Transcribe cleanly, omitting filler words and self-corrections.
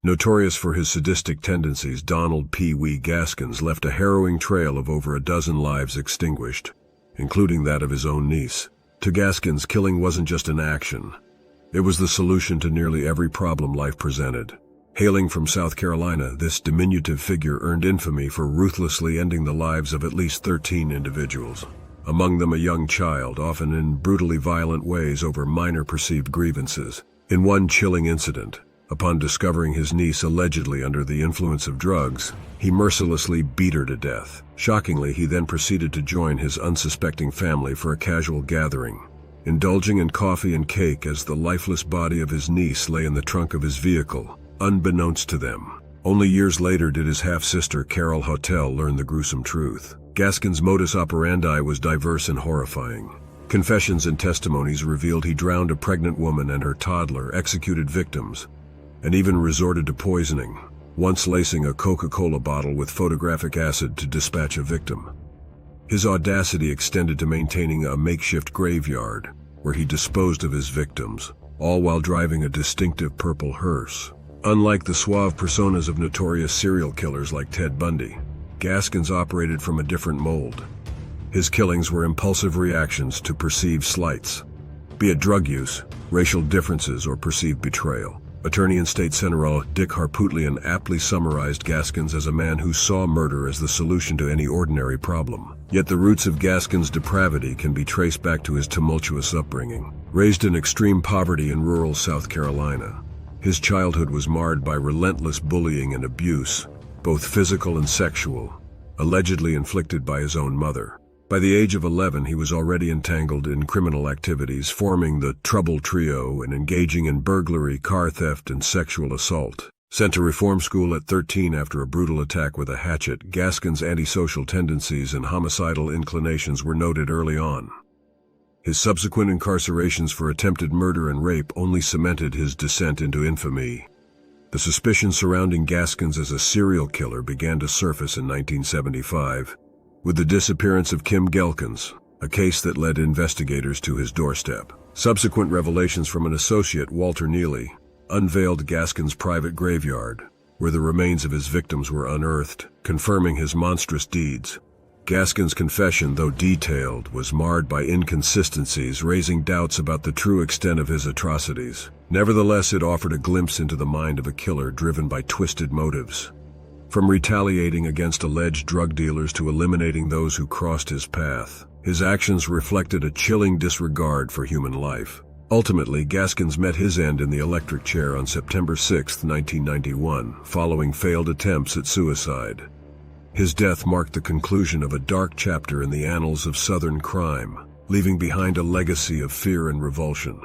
Notorious for his sadistic tendencies, Donald Pee Wee Gaskins left a harrowing trail of over a dozen lives extinguished, including that of his own niece. To Gaskins, killing wasn't just an action. It was the solution to nearly every problem life presented. Hailing from South Carolina, this diminutive figure earned infamy for ruthlessly ending the lives of at least 13 individuals. Among them a young child, often in brutally violent ways over minor perceived grievances. In one chilling incident, upon discovering his niece allegedly under the influence of drugs, he mercilessly beat her to death. Shockingly, he then proceeded to join his unsuspecting family for a casual gathering, indulging in coffee and cake as the lifeless body of his niece lay in the trunk of his vehicle, unbeknownst to them. Only years later did his half-sister Carol Hotel learn the gruesome truth. Gaskins' modus operandi was diverse and horrifying. Confessions and testimonies revealed he drowned a pregnant woman and her toddler, executed victims, and even resorted to poisoning, once lacing a Coca-Cola bottle with photographic acid to dispatch a victim. His audacity extended to maintaining a makeshift graveyard, where he disposed of his victims, all while driving a distinctive purple hearse. Unlike the suave personas of notorious serial killers like Ted Bundy, Gaskins operated from a different mold. His killings were impulsive reactions to perceived slights, be it drug use, racial differences, or perceived betrayal. Attorney and State Senator Dick Harpootlian aptly summarized Gaskins as a man who saw murder as the solution to any ordinary problem. Yet the roots of Gaskins' depravity can be traced back to his tumultuous upbringing. Raised in extreme poverty in rural South Carolina, his childhood was marred by relentless bullying and abuse, both physical and sexual, allegedly inflicted by his own mother. By the age of 11, he was already entangled in criminal activities, forming the Trouble Trio and engaging in burglary, car theft, and sexual assault. Sent to reform school at 13 after a brutal attack with a hatchet, Gaskins' antisocial tendencies and homicidal inclinations were noted early on. His subsequent incarcerations for attempted murder and rape only cemented his descent into infamy. The suspicion surrounding Gaskins as a serial killer began to surface in 1975, with the disappearance of Kim Gaskins, a case that led investigators to his doorstep. Subsequent revelations from an associate, Walter Neely, unveiled Gaskins' private graveyard, where the remains of his victims were unearthed, confirming his monstrous deeds. Gaskins' confession, though detailed, was marred by inconsistencies, raising doubts about the true extent of his atrocities. Nevertheless, it offered a glimpse into the mind of a killer driven by twisted motives. From retaliating against alleged drug dealers to eliminating those who crossed his path, his actions reflected a chilling disregard for human life. Ultimately, Gaskins met his end in the electric chair on September 6, 1991, following failed attempts at suicide. His death marked the conclusion of a dark chapter in the annals of Southern crime, leaving behind a legacy of fear and revulsion.